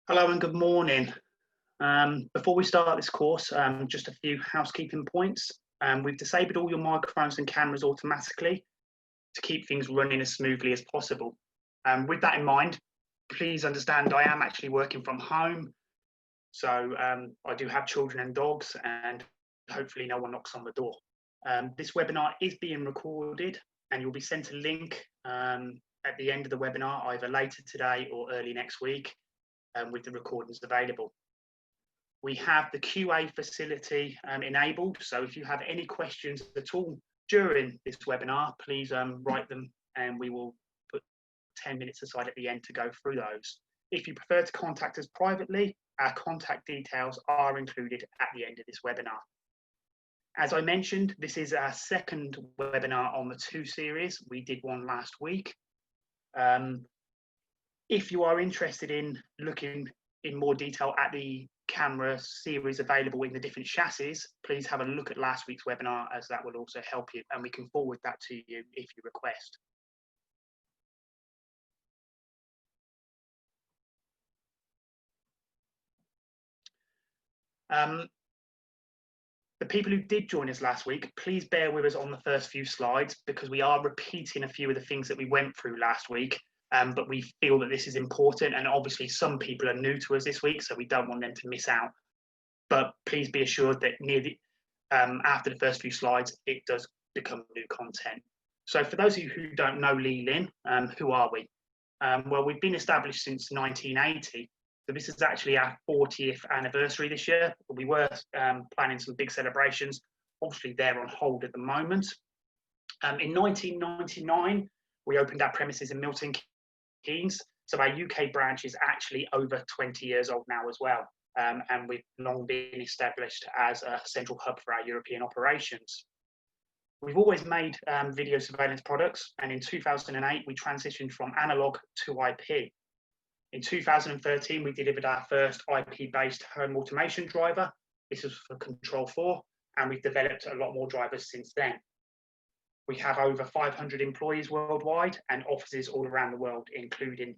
Hello and good morning. Before we start this course, just a few housekeeping points. We've disabled all your microphones and cameras automatically to keep things running as smoothly as possible. With that in mind, please understand I am actually working from home, so I do have children and dogs, and hopefully no one knocks on the door. This webinar is being recorded, and you'll be sent a link at the end of the webinar, either later today or early next week, with the recordings available. We have the QA facility enabled, so if you have any questions at all during this webinar, please write them and we will put 10 minutes aside at the end to go through those. If you prefer to contact us privately, our contact details are included at the end of this webinar. As I mentioned, this is our second webinar on the 2 series. We did one last week. If you are interested in looking in more detail at the camera series available in the different chassis, please have a look at last week's webinar, as that will also help you, and we can forward that to you if you request. The people who did join us last week, please bear with us on the first few slides because we are repeating a few of the things that we went through last week. But we feel that this is important, and obviously some people are new to us this week, so we don't want them to miss out. But please be assured that after the first few slides, it does become new content. So for those of you who don't know LILIN, who are we? Well, we've been established since 1980, so this is actually our 40th anniversary this year. We were planning some big celebrations. Obviously, they're on hold at the moment. In 1999, we opened our premises in Milton Keynes. So our UK branch is actually over 20 years old now as well. And we've long been established as a central hub for our European operations. We've always made video surveillance products, and in 2008, we transitioned from analog to IP. In 2013, we delivered our first IP-based home automation driver. This was for Control 4, and we've developed a lot more drivers since then. We have over 500 employees worldwide and offices all around the world, including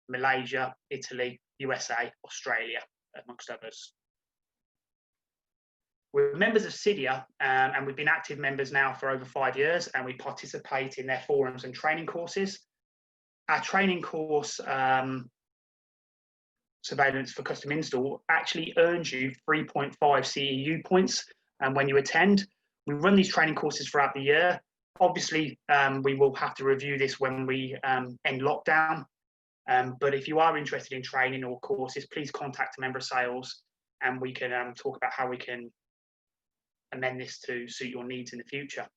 Malaysia, Italy, USA, Australia, amongst others. We're members of CIDIA, and we've been active members now for over 5 years, and we participate in their forums and training courses. Our training course, Surveillance for Custom Install, actually earns you 3.5 CEU points when you attend. We run these training courses throughout the year. Obviously, we will have to review this when we end lockdown. But if you are interested in training or courses, please contact a member of sales and we can talk about how we can amend this to suit your needs in the future.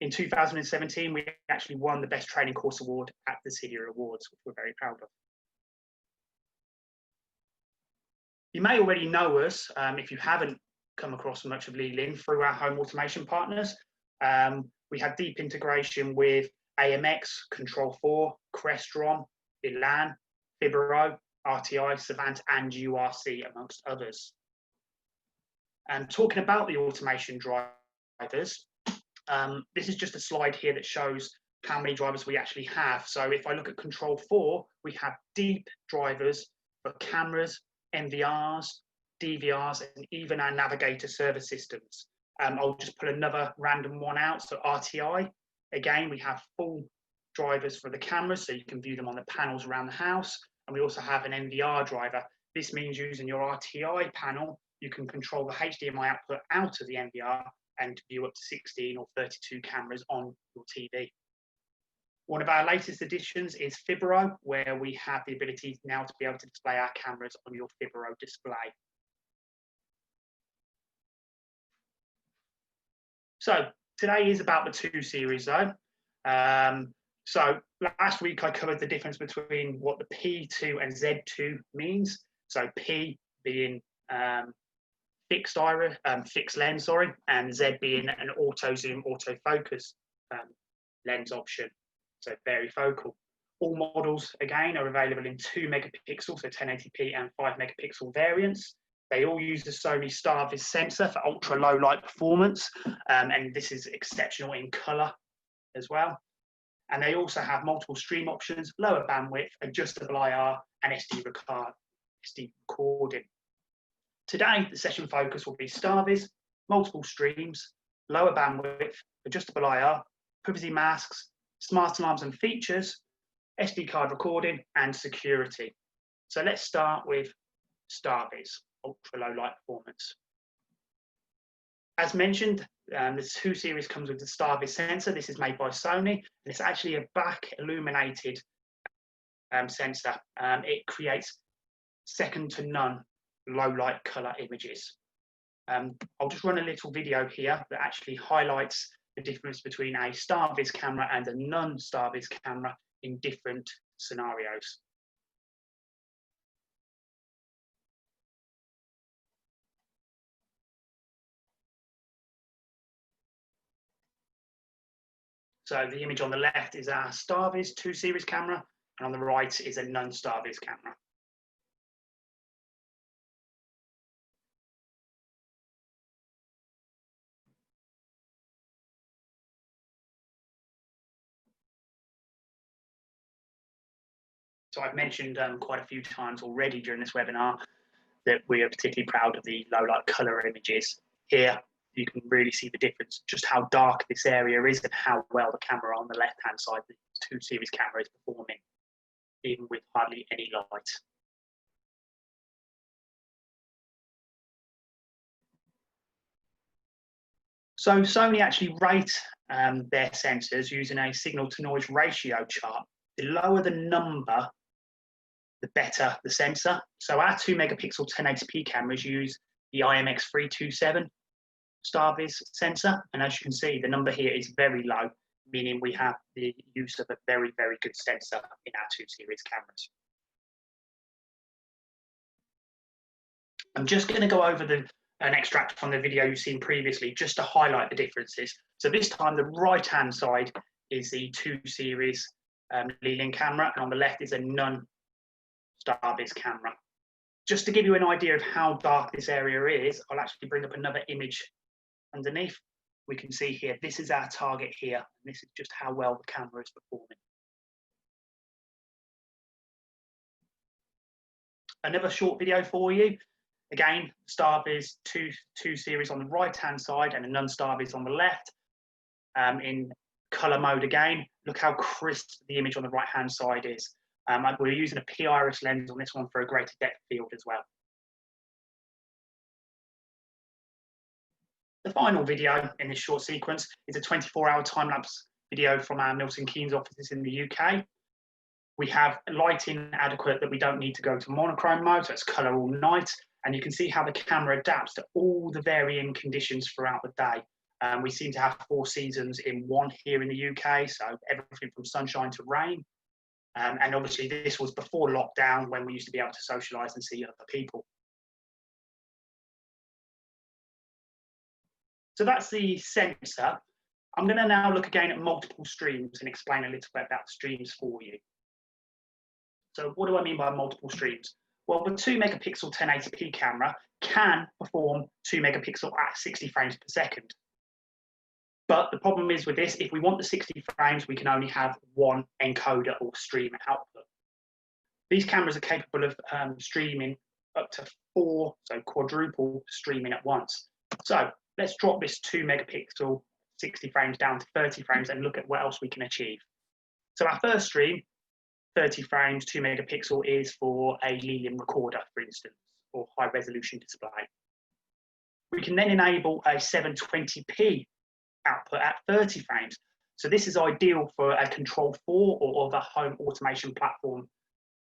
In 2017, we actually won the Best Training Course Award at the CIDIA Awards, which we're very proud of. You may already know us if you haven't come across much of LILIN through our home automation partners. We have deep integration with AMX, Control 4, Crestron, LILIN, Fibro, RTI, Savant, and URC, amongst others. And talking about the automation drivers, this is just a slide here that shows how many drivers we actually have. So if I look at Control 4, we have deep drivers for cameras, NVRs, DVRs, and even our navigator service systems. I'll just pull another random one out. So RTI, again, we have full drivers for the cameras, so you can view them on the panels around the house. And we also have an NVR driver. This means using your RTI panel, you can control the HDMI output out of the NVR and view up to 16 or 32 cameras on your TV. One of our latest additions is Fibro, where we have the ability now to be able to display our cameras on your Fibro display. So today is about the 2 series though. So last week I covered the difference between what the P2 and Z2 means. So P being fixed lens, and Z being an auto zoom, autofocus lens option. So varifocal. All models again are available in 2 megapixel, so 1080p and 5 megapixel variants. They all use the Sony STARVIS sensor for ultra low light performance, and this is exceptional in color as well. And they also have multiple stream options, lower bandwidth, adjustable IR, and SD SD recording. Today, the session focus will be STARVIS, multiple streams, lower bandwidth, adjustable IR, privacy masks, smart alarms and features, SD card recording, and security. So let's start with STARVIS, ultra low light performance. As mentioned, the 2 series comes with the STARVIS sensor. This is made by Sony, and it's actually a back illuminated sensor. It creates second to none low light color images. I'll just run a little video here that actually highlights the difference between a STARVIS camera and a non-STARVIS camera in different scenarios. So the image on the left is our STARVIS 2 series camera, and on the right is a non-STARVIS camera. So I've mentioned quite a few times already during this webinar that we are particularly proud of the low light color images. Here you can really see the difference, just how dark this area is and how well the camera on the left hand side, the 2 series camera, is performing, even with hardly any light. So Sony actually rate their sensors using a signal to noise ratio chart. The lower the number, the better the sensor. So our 2 megapixel 1080p cameras use the IMX327 STARVIS sensor, and as you can see, the number here is very low, meaning we have the use of a very, very good sensor in our 2 series cameras. I'm just going to go over an extract from the video you've seen previously, just to highlight the differences. So this time, the right-hand side is the 2 series LILIN camera, and on the left is a non-STARVIS camera. Just to give you an idea of how dark this area is, I'll actually bring up another image underneath. We can see here, this is our target here, and this is just how well the camera is performing. Another short video for you. Again, STARVIS 2 series on the right-hand side and a non-STARVIS on the left. In color mode again, look how crisp the image on the right-hand side is. We're using a P-Iris lens on this one for a greater depth field as well. The final video in this short sequence is a 24-hour time-lapse video from our Milton Keynes offices in the UK. We have lighting adequate that we don't need to go to monochrome mode, so it's color all night. And you can see how the camera adapts to all the varying conditions throughout the day. We seem to have 4 seasons in one here in the UK, so everything from sunshine to rain. And obviously this was before lockdown, when we used to be able to socialise and see other people. So that's the sensor. I'm going to now look again at multiple streams and explain a little bit about the streams for you. So what do I mean by multiple streams? Well, the 2 megapixel 1080p camera can perform 2 megapixel at 60 frames per second. But the problem is with this, if we want the 60 frames, we can only have 1 encoder or stream output. These cameras are capable of streaming up to 4, so quadruple streaming at once. So let's drop this 2 megapixel 60 frames down to 30 frames and look at what else we can achieve. So our first stream, 30 frames, 2 megapixel, is for a LILIN recorder, for instance, or high resolution display. We can then enable a 720p output at 30 frames. So this is ideal for a Control 4 or other home automation platform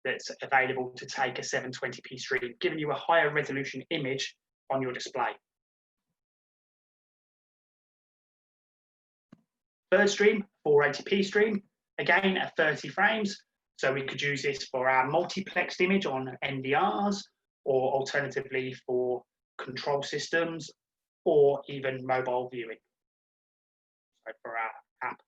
that's available to take a 720p stream, giving you a higher resolution image on your display. Third stream, 480p stream, again at 30 frames. So we could use this for our multiplexed image on NVRs, or alternatively for control systems, or even mobile viewing, so for our app.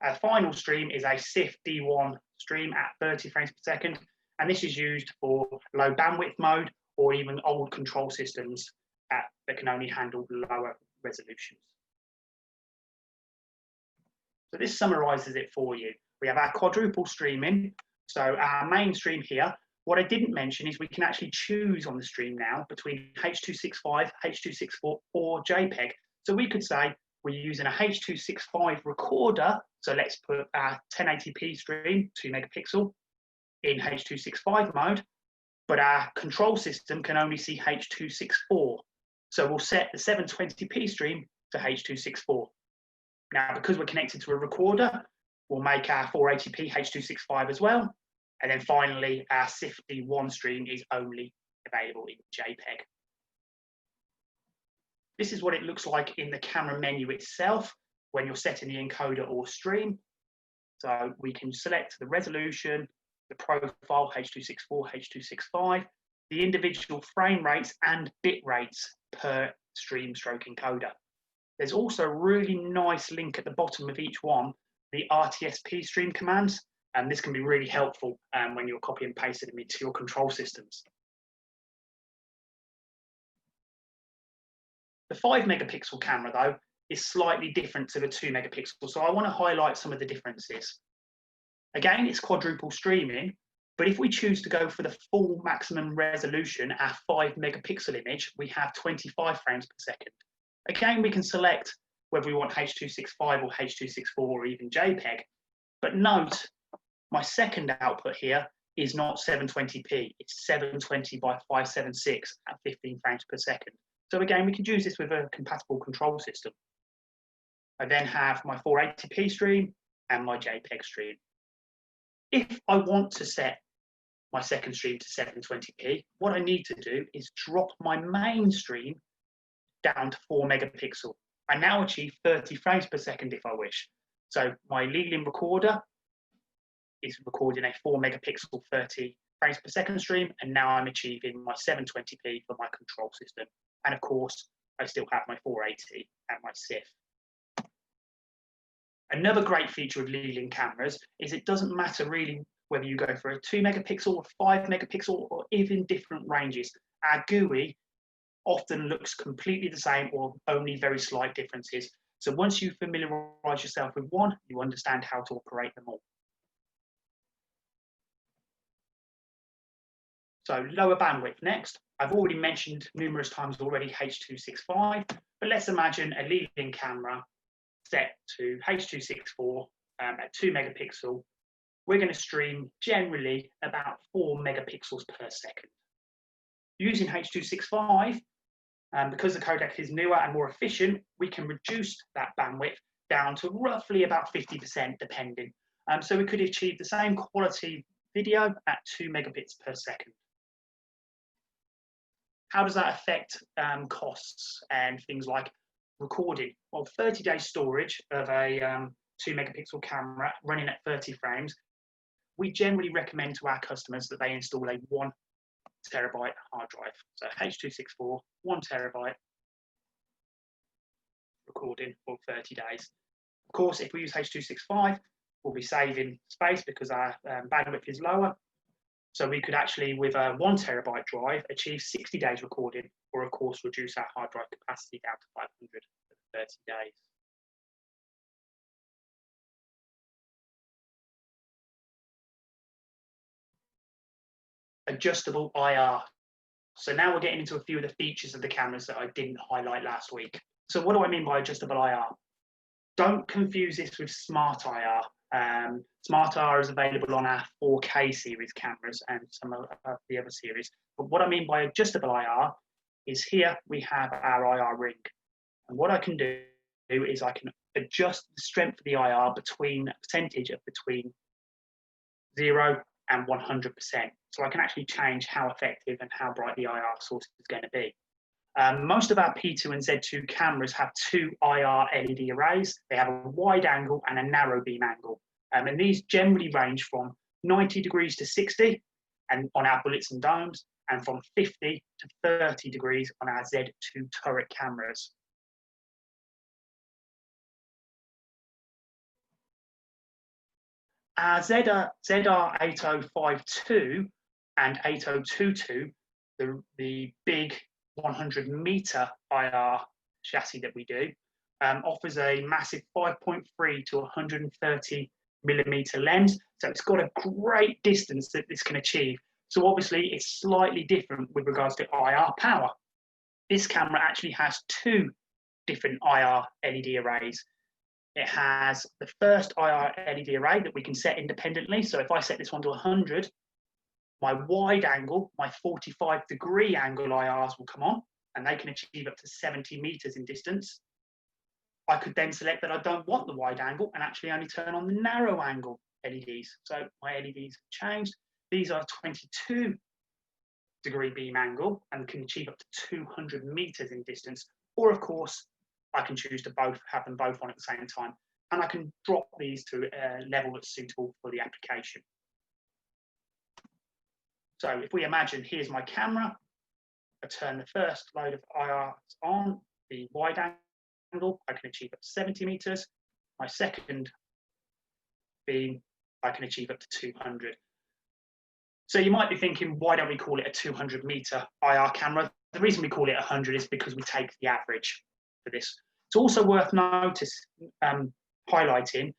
Our final stream is a SIF D1 stream at 30 frames per second, and this is used for low bandwidth mode, or even old control systems that can only handle lower resolutions. So this summarizes it for you. We have our quadruple streaming. So our main stream here, What I didn't mention is we can actually choose on the stream now between H.265, H.264 or JPEG. So we could say we're using a H.265 recorder. So let's put our 1080p stream, 2 megapixel, in H.265 mode, but our control system can only see H.264. So we'll set the 720p stream to H.264. Now, because we're connected to a recorder, we'll make our 480p H.265 as well. And then finally, our SIFT-D1 stream is only available in JPEG. This is what it looks like in the camera menu itself when you're setting the encoder or stream. So we can select the resolution, the profile, H.264, H.265, the individual frame rates and bit rates per stream stroke encoder. There's also a really nice link at the bottom of each one, the RTSP stream commands, and this can be really helpful when you're copy and pasting them into your control systems. The 5 megapixel camera, though, is slightly different to the 2 megapixel, so I want to highlight some of the differences. Again, it's quadruple streaming, but if we choose to go for the full maximum resolution, our 5 megapixel image, we have 25 frames per second. Again, we can select whether we want H.265 or H.264 or even JPEG, but note, my second output here is not 720p, it's 720 by 576 at 15 frames per second. So again, we can use this with a compatible control system. I then have my 480p stream and my JPEG stream. If I want to set my second stream to 720p, what I need to do is drop my main stream down to 4 megapixel. I now achieve 30 frames per second if I wish. So my LILIN recorder is recording a 4 megapixel 30 frames per second stream, and now I'm achieving my 720p for my control system. And of course, I still have my 480 and my SIF. Another great feature of LILIN cameras is it doesn't matter really whether you go for a 2 megapixel or 5 megapixel or even different ranges. Our GUI often looks completely the same or only very slight differences. So once you familiarize yourself with one, you understand how to operate them all. So lower bandwidth next. I've already mentioned numerous times already H.265, but let's imagine a LILIN camera set to H.264 at 2 megapixel. We're going to stream generally about 4 megapixels per second. Using H.265, because the codec is newer and more efficient, we can reduce that bandwidth down to roughly about 50% depending. So we could achieve the same quality video at 2 megabits per second. How does that affect costs and things like recording? Well, 30-day storage of a 2 megapixel camera running at 30 frames, we generally recommend to our customers that they install a 1 terabyte hard drive. So H.264, 1 terabyte recording for 30 days. Of course, if we use H.265, we'll be saving space because our bandwidth is lower. So we could actually, with a 1 terabyte drive, achieve 60 days recording, or of course, reduce our hard drive capacity down to 500 for 30 days. Adjustable IR. So now we're getting into a few of the features of the cameras that I didn't highlight last week. So what do I mean by adjustable IR? Don't confuse this with Smart IR. Smart IR is available on our 4K series cameras and some of the other series. But what I mean by adjustable IR is here we have our IR ring. And what I can do is I can adjust the strength of the IR between a percentage of between 0 and 100%. So I can actually change how effective and how bright the IR source is going to be. Most of our P2 and Z2 cameras have 2 IR LED arrays. They have a wide angle and a narrow beam angle. And these generally range from 90 degrees to 60 and on our bullets and domes, and from 50 to 30 degrees on our Z2 turret cameras. Our ZR8052 and 8022, the big 100-meter IR chassis that we do, offers a massive 5.3 to 130 millimeter lens. So it's got a great distance that this can achieve. So obviously it's slightly different with regards to IR power. This camera actually has two different IR LED arrays. It has the first IR LED array that we can set independently. So if I set this one to 100, my wide angle, my 45-degree angle IRs will come on, and they can achieve up to 70 meters in distance. I could then select that I don't want the wide angle and actually only turn on the narrow angle LEDs. So my LEDs have changed. These are 22-degree beam angle and can achieve up to 200 meters in distance. Or of course, I can choose to have them both on at the same time. And I can drop these to a level that's suitable for the application. So if we imagine here's my camera, I turn the first load of IRs on, the wide angle, I can achieve up to 70 meters. My second beam, I can achieve up to 200. So you might be thinking, why don't we call it a 200-meter IR camera? The reason we call it 100 is because we take the average for this. It's also worth highlighting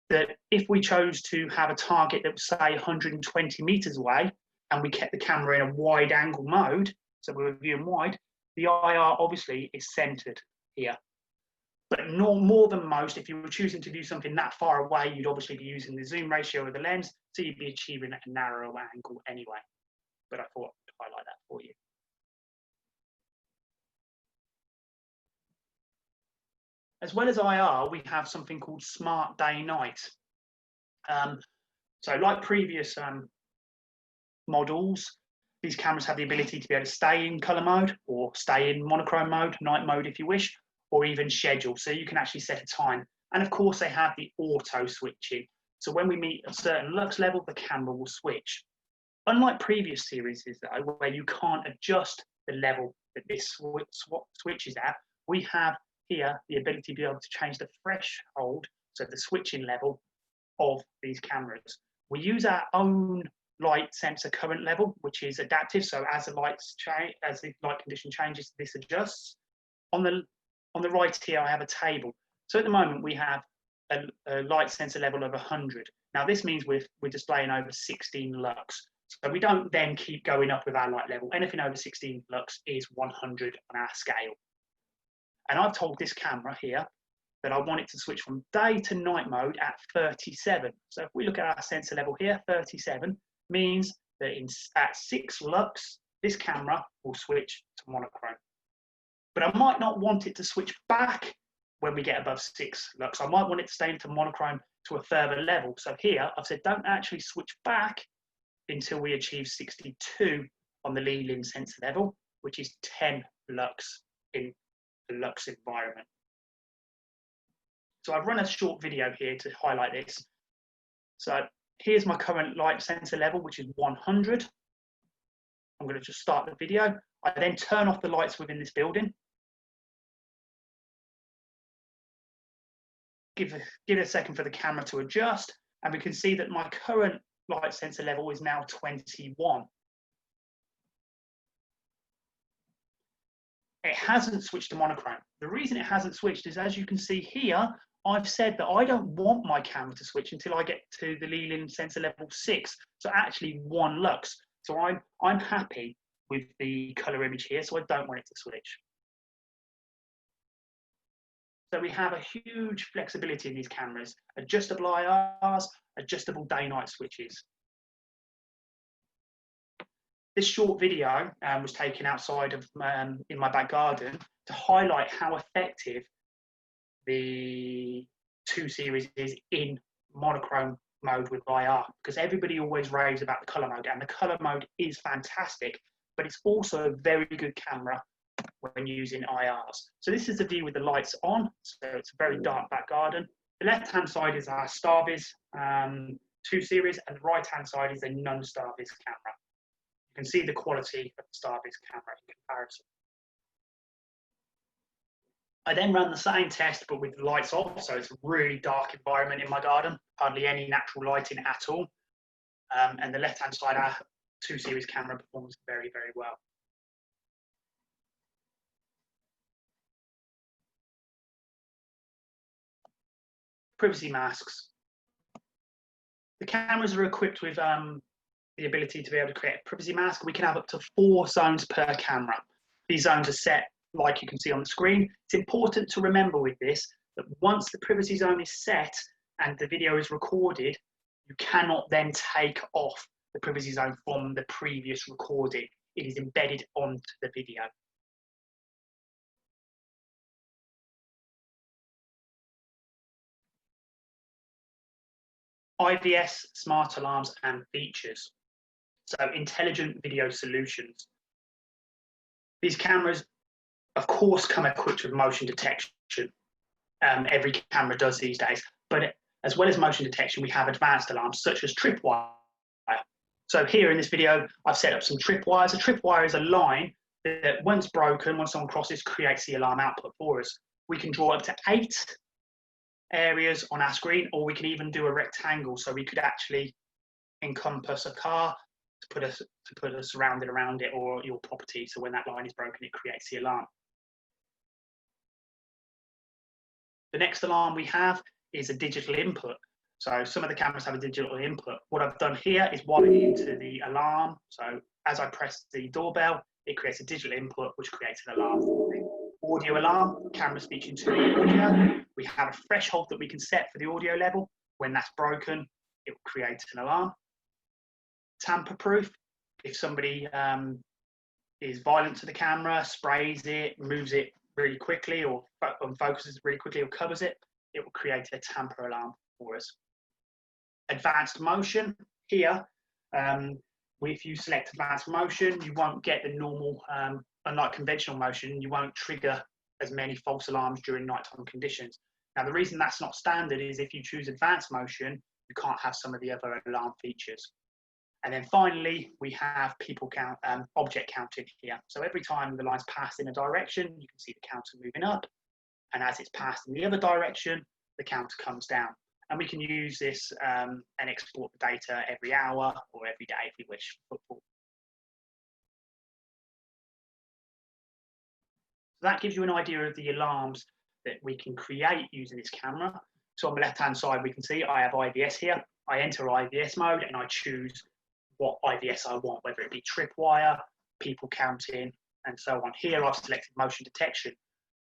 that if we chose to have a target that was, say, 120 meters away, and we kept the camera in a wide angle mode, so we were viewing wide, the IR obviously is centered here. But more than most, if you were choosing to do something that far away, you'd obviously be using the zoom ratio of the lens, so you'd be achieving a narrow angle anyway. But I thought I'd highlight that for you. As well as IR, we have something called smart day-night. So like previous models, these cameras have the ability to be able to stay in color mode or stay in monochrome mode, night mode if you wish, or even schedule. So you can actually set a time. And of course they have the auto switching. So when we meet a certain lux level, the camera will switch. Unlike previous series though, where you can't adjust the level that this switch is at, we have here the ability to be able to change the threshold, so the switching level of these cameras. We use our own light sensor current level, which is adaptive. So as the light condition changes, this adjusts. On the right here, I have a table. So at the moment, we have a light sensor level of 100. Now this means we're displaying over 16 lux. So we don't then keep going up with our light level. Anything over 16 lux is 100 on our scale. And I've told this camera here that I want it to switch from day to night mode at 37. So if we look at our sensor level here, 37 means that at 6 lux, this camera will switch to monochrome. But I might not want it to switch back when we get above 6 lux. I might want it to stay into monochrome to a further level. So here I've said don't actually switch back until we achieve 62 on the LILIN sensor level, which is 10 lux in the lux environment. So I've run a short video here to highlight this. So here's my current light sensor level, which is 100. I'm going to just start the video. I then turn off the lights within this building. Give it a second for the camera to adjust, and we can see that my current light sensor level is now 21. It hasn't switched to monochrome. The reason it hasn't switched is, as you can see here, I've said that I don't want my camera to switch until I get to the LILIN sensor level 6, so actually 1 lux. So I'm happy with the color image here, so I don't want it to switch. So we have a huge flexibility in these cameras, adjustable IRs, adjustable day-night switches. This short video was taken outside of in my back garden to highlight how effective the 2 series is in monochrome mode with IR, because everybody always raves about the color mode, and the color mode is fantastic, but it's also a very good camera when using IRs. So this is the view with the lights on, so it's a very dark back garden. The left-hand side is our STARVIS 2 series, and the right-hand side is a non-STARVIS camera. You can see the quality of the STARVIS camera in comparison. I then ran the same test, but with the lights off, so it's a really dark environment in my garden, hardly any natural lighting at all. And the left-hand side, our 2 series camera performs very, very well. Privacy masks. The cameras are equipped with the ability to be able to create a privacy mask. We can have up to 4 zones per camera. These zones are set like you can see on the screen. It's important to remember with this that once the privacy zone is set and the video is recorded, you cannot then take off the privacy zone from the previous recording. It is embedded onto the video. IVS, smart alarms and features. So intelligent video solutions. These cameras, of course, come equipped with motion detection. Every camera does these days, but as well as motion detection, we have advanced alarms such as tripwire. So here in this video, I've set up some tripwires. A tripwire is a line that once broken, once someone crosses, creates the alarm output for us. We can draw up to 8 areas on our screen, or we can even do a rectangle. So we could actually encompass a car to put us surrounded around it, or your property. So when that line is broken, it creates the alarm. The next alarm we have is a digital input. So some of the cameras have a digital input. What I've done here is wire it into the alarm. So as I press the doorbell, it creates a digital input, which creates an alarm for me. Audio alarm, camera speaking to the audio. We have a threshold that we can set for the audio level. When that's broken, it will create an alarm. Tamper-proof, if somebody is violent to the camera, sprays it, moves it really quickly, or focuses really quickly, or covers it, it will create a tamper alarm for us. Advanced motion, here, if you select advanced motion, you won't get the normal, unlike conventional motion, you won't trigger as many false alarms during nighttime conditions. Now, the reason that's not standard is if you choose advanced motion, you can't have some of the other alarm features. And then finally, we have people count, object counting here. So every time the line's passed in a direction, you can see the counter moving up. And as it's passed in the other direction, the counter comes down. And we can use this and export the data every hour or every day if we wish for football. So that gives you an idea of the alarms that we can create using this camera. So on the left-hand side, we can see I have IVS here. I enter IVS mode and I choose what IVS I want, whether it be tripwire, people counting, and so on. Here I've selected motion detection.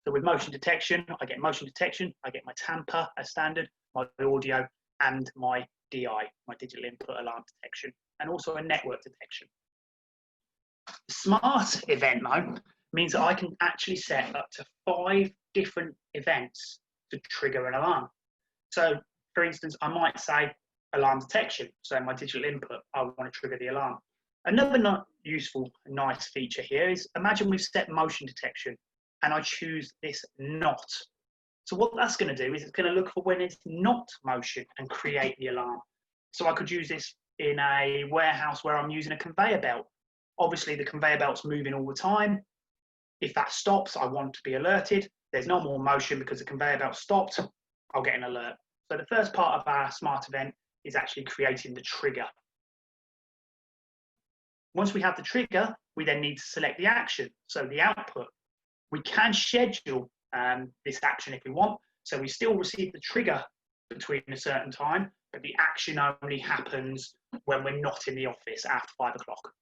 So with motion detection, I get motion detection, I get my tamper as standard, my audio, and my DI, my digital input alarm detection, and also a network detection. Smart event mode means that I can actually set up to 5 different events to trigger an alarm. So for instance, I might say alarm detection. So my digital input, I want to trigger the alarm. Another not useful, nice feature here is imagine we've set motion detection and I choose this not. So what that's going to do is it's going to look for when it's not motion and create the alarm. So I could use this in a warehouse where I'm using a conveyor belt. Obviously the conveyor belt's moving all the time. If that stops, I want to be alerted. There's no more motion because the conveyor belt stopped, I'll get an alert. So the first part of our smart event is actually creating the trigger. Once we have the trigger, we then need to select the action, so the output. We can schedule this action if we want, so we still receive the trigger between a certain time, but the action only happens when we're not in the office after 5 o'clock.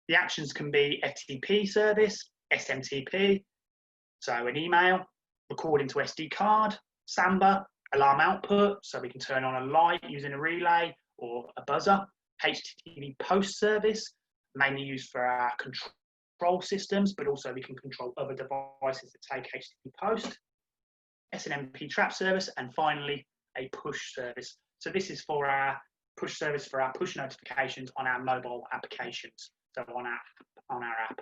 The actions can be FTP service, SMTP, so an email, recording to SD card, Samba, alarm output, so we can turn on a light using a relay or a buzzer, HTTP post service, mainly used for our control systems, but also we can control other devices that take HTTP post, SNMP trap service, and finally a push service. So this is for our push service for our push notifications on our mobile applications, so on our app.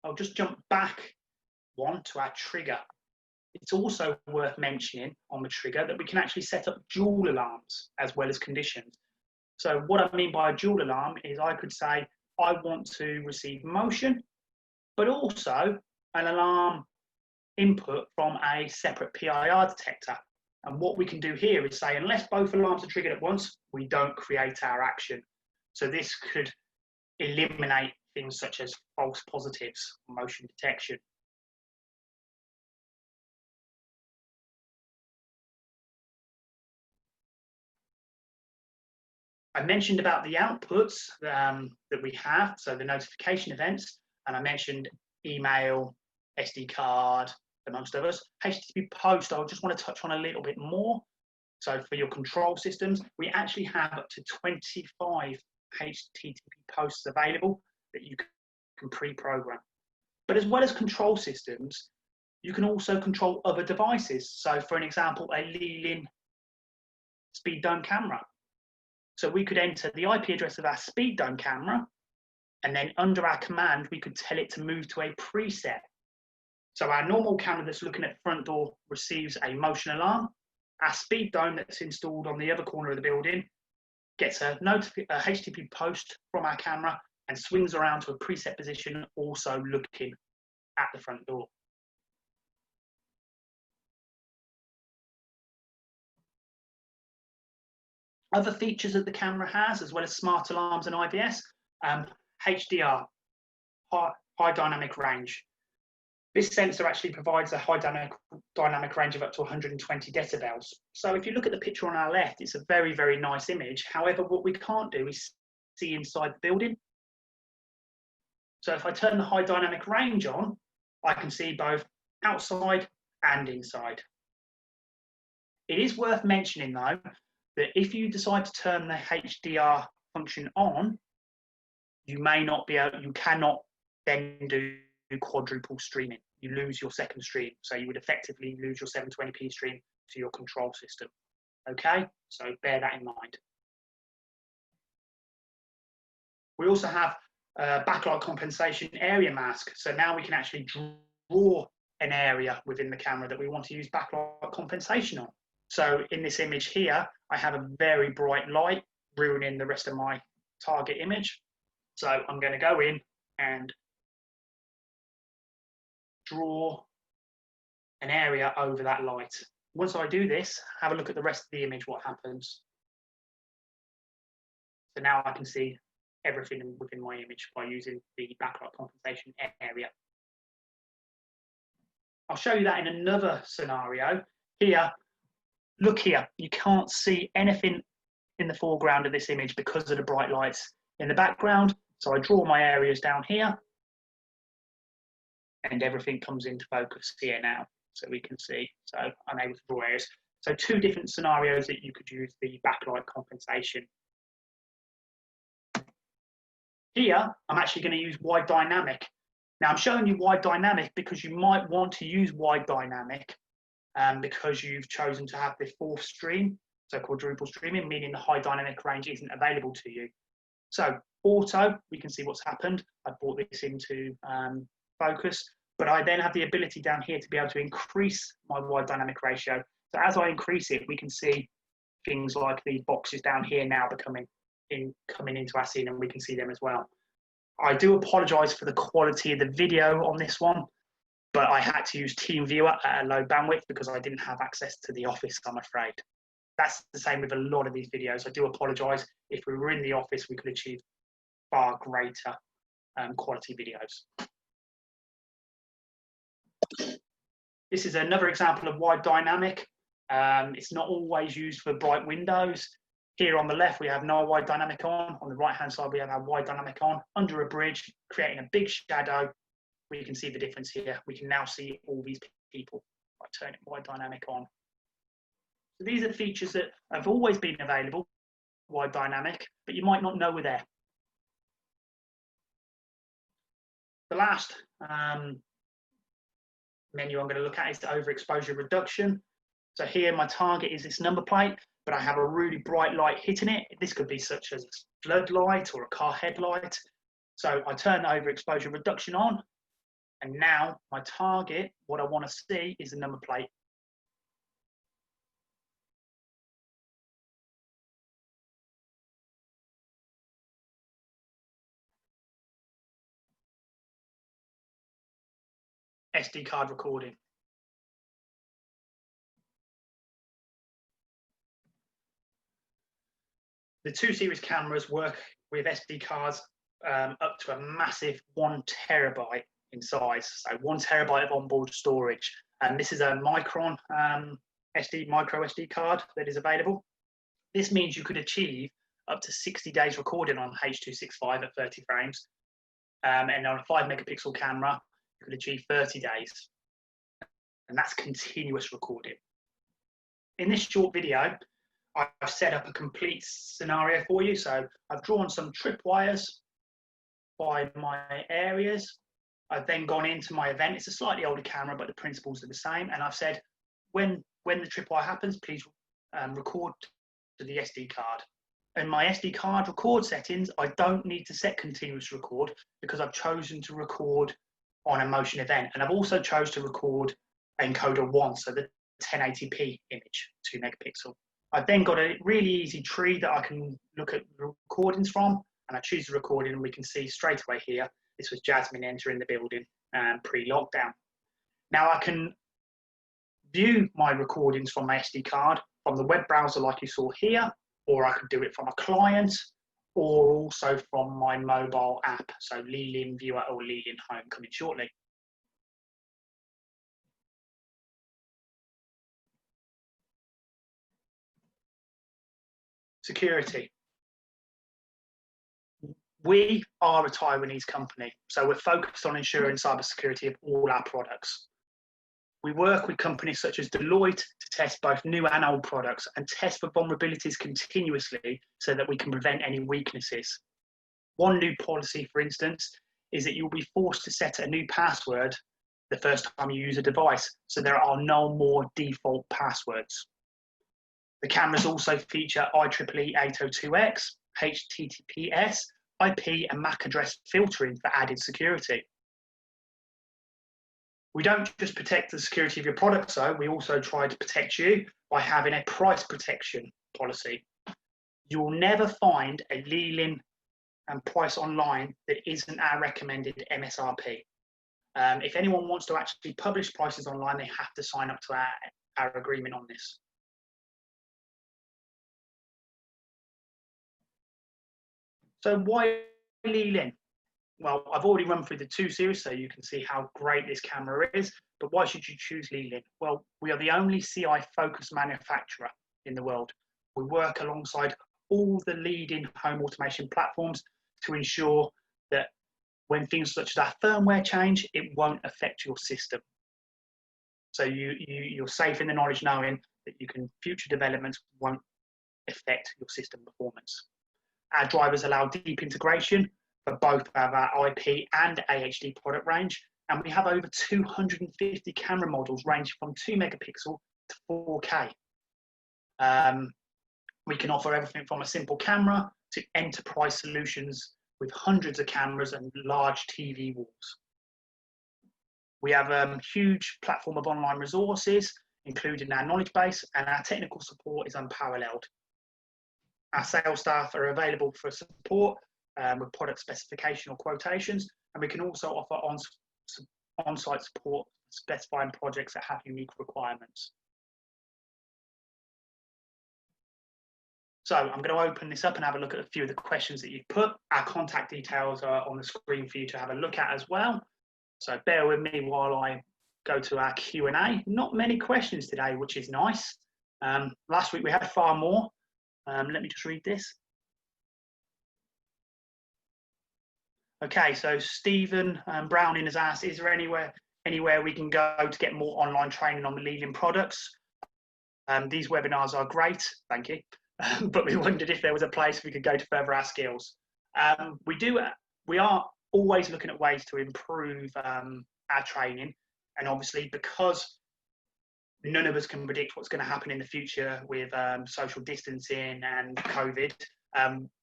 I'll just jump back one to our trigger. It's also worth mentioning on the trigger that we can actually set up dual alarms as well as conditions. So what I mean by a dual alarm is I could say I want to receive motion, but also an alarm input from a separate PIR detector. And what we can do here is say, unless both alarms are triggered at once, we don't create our action. So this could eliminate things such as false positives, motion detection. I mentioned about the outputs that we have, so the notification events, and I mentioned email, SD card, amongst others. HTTP post, I just want to touch on a little bit more. So for your control systems, we actually have up to 25 HTTP posts available that you can pre-program. But as well as control systems, you can also control other devices. So for an example, a LILIN speed dome camera. So we could enter the IP address of our speed dome camera, and then under our command, we could tell it to move to a preset. So our normal camera that's looking at the front door receives a motion alarm. Our speed dome that's installed on the other corner of the building gets a HTTP post from our camera and swings around to a preset position, also looking at the front door. Other features that the camera has, as well as smart alarms and IBS, HDR, high dynamic range. This sensor actually provides a high dynamic range of up to 120 decibels. So if you look at the picture on our left, it's a very, very nice image. However, what we can't do is see inside the building. So if I turn the high dynamic range on, I can see both outside and inside. It is worth mentioning though, that if you decide to turn the HDR function on, you cannot then do quadruple streaming. You lose your second stream. So you would effectively lose your 720p stream to your control system. Okay, so bear that in mind. We also have a backlight compensation area mask. So now we can actually draw an area within the camera that we want to use backlight compensation on. So in this image here, I have a very bright light ruining the rest of my target image. So I'm going to go in and draw an area over that light. Once I do this, have a look at the rest of the image, what happens. So now I can see everything within my image by using the backlight compensation area. I'll show you that in another scenario. Here, look here, you can't see anything in the foreground of this image because of the bright lights in the background. So I draw my areas down here and everything comes into focus here now. So we can see, so I'm able to draw areas. So two different scenarios that you could use the backlight compensation. Here, I'm actually going to use wide dynamic. Now I'm showing you wide dynamic because you might want to use wide dynamic because you've chosen to have the fourth stream, so quadruple streaming, meaning the high dynamic range isn't available to you. So auto, we can see what's happened. I brought this into focus, but I then have the ability down here to be able to increase my wide dynamic ratio. So as I increase it, we can see things like the boxes down here now coming into our scene, and we can see them as well. I do apologize for the quality of the video on this one, but I had to use TeamViewer at a low bandwidth because I didn't have access to the office, I'm afraid. That's the same with a lot of these videos. I do apologize. If we were in the office, we could achieve far greater quality videos. This is another example of wide dynamic. It's not always used for bright windows. Here on the left, we have no wide dynamic on. On the right-hand side, we have our wide dynamic on. Under a bridge, creating a big shadow. We can see the difference here. We can now see all these people by turning wide dynamic on. So these are features that have always been available, wide dynamic, but you might not know were there. The last menu I'm going to look at is the overexposure reduction. So here my target is this number plate, but I have a really bright light hitting it. This could be such as a floodlight or a car headlight. So I turn the overexposure reduction on, and now my target, what I want to see is the number plate. SD card recording. The 2 series cameras work with SD cards up to a massive 1 terabyte in size, so 1 terabyte of onboard storage. And this is a micro SD card that is available. This means you could achieve up to 60 days recording on H.265 at 30 frames. And on a 5 megapixel camera, you can achieve 30 days. And that's continuous recording. In this short video, I've set up a complete scenario for you. So I've drawn some tripwires by my areas. I've then gone into my event. It's a slightly older camera, but the principles are the same. And I've said, when the tripwire happens, please record to the SD card. In my SD card record settings, I don't need to set continuous record because I've chosen to record on a motion event. And I've also chosen to record encoder 1, so the 1080p image, 2 megapixel. I've then got a really easy tree that I can look at recordings from, and I choose the recording and we can see straight away here, this was Jasmine entering the building pre-lockdown. Now I can view my recordings from my SD card from the web browser like you saw here, or I could do it from a client, or also from my mobile app, so LILIN Viewer or LILIN Home coming shortly. Security. We are a Taiwanese company, so we're focused on ensuring cybersecurity of all our products. We work with companies such as Deloitte to test both new and old products and test for vulnerabilities continuously so that we can prevent any weaknesses. One new policy, for instance, is that you'll be forced to set a new password the first time you use a device, so there are no more default passwords. The cameras also feature IEEE 802.x, HTTPS, IP and MAC address filtering for added security. We don't just protect the security of your products, though, we also try to protect you by having a price protection policy. You will never find a LILIN price online that isn't our recommended MSRP. If anyone wants to actually publish prices online, they have to sign up to our agreement on this. So why LILIN? Well, I've already run through the 2 series, so you can see how great this camera is, but why should you choose LILIN? Well, we are the only CI-focused manufacturer in the world. We work alongside all the leading home automation platforms to ensure that when things such as our firmware change, it won't affect your system. So you're safe in the knowledge knowing that future developments won't affect your system performance. Our drivers allow deep integration for both of our IP and AHD product range, and we have over 250 camera models ranging from 2 megapixel to 4K. We can offer everything from a simple camera to enterprise solutions with hundreds of cameras and large TV walls. We have a huge platform of online resources, including our knowledge base, and our technical support is unparalleled. Our sales staff are available for support with product specification or quotations, and we can also offer on-site support specifying projects that have unique requirements. So I'm going to open this up and have a look at a few of the questions that you've put. Our contact details are on the screen for you to have a look at as well. So bear with me while I go to our Q&A. Not many questions today, which is nice. Last week we had far more. Let me just read this. Okay, so Stephen Browning has asked, is there anywhere we can go to get more online training on the LILIN products? These webinars are great, thank you. But we wondered if there was a place we could go to further our skills. We are always looking at ways to improve our training, and obviously because none of us can predict what's going to happen in the future with social distancing and COVID,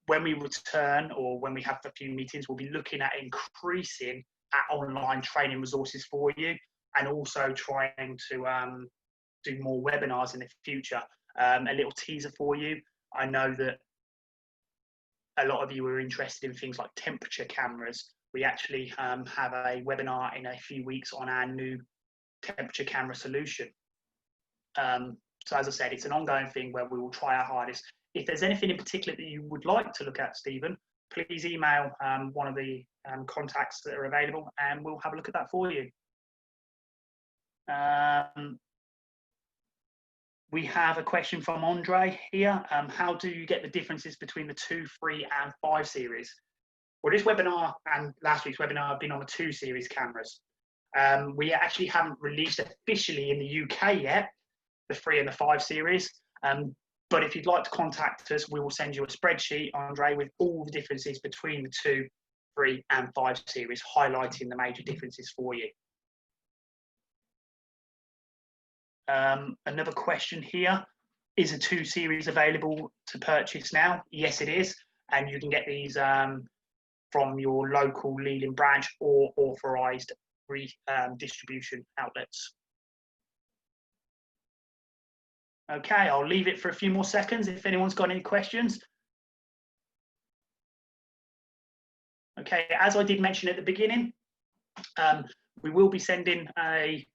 when we return or when we have a few meetings, we'll be looking at increasing our online training resources for you, and also trying to do more webinars in the future. A little teaser for you. I know that a lot of you are interested in things like temperature cameras. We actually have a webinar in a few weeks on our new temperature camera solution. So as I said, it's an ongoing thing where we will try our hardest. If there's anything in particular that you would like to look at, Stephen, please email one of the contacts that are available and we'll have a look at that for you. We have a question from Andre here. How do you get the differences between the 2, 3 and 5 series? Well, this webinar and last week's webinar have been on the 2 series cameras. We actually haven't released officially in the UK yet, the 3 and the 5 series. But if you'd like to contact us, we will send you a spreadsheet, Andre, with all the differences between the 2, 3 and 5 series, highlighting the major differences for you. Another question here, is a 2 series available to purchase now? Yes, it is. And you can get these from your local LILIN branch or authorised distribution outlets. Okay, I'll leave it for a few more seconds if anyone's got any questions. Okay, as I did mention at the beginning, we will be sending a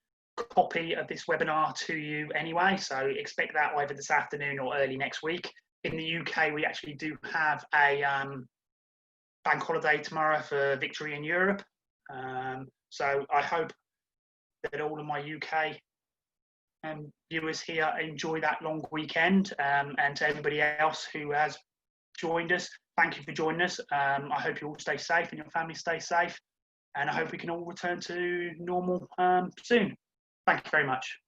copy of this webinar to you anyway, so expect that either this afternoon or early next week. In the UK, we actually do have a bank holiday tomorrow for Victory in Europe, so I hope that all of my UK viewers here enjoy that long weekend, and to everybody else who has joined us, thank you for joining us. I hope you all stay safe and your family stay safe, and I hope we can all return to normal soon. Thank you very much.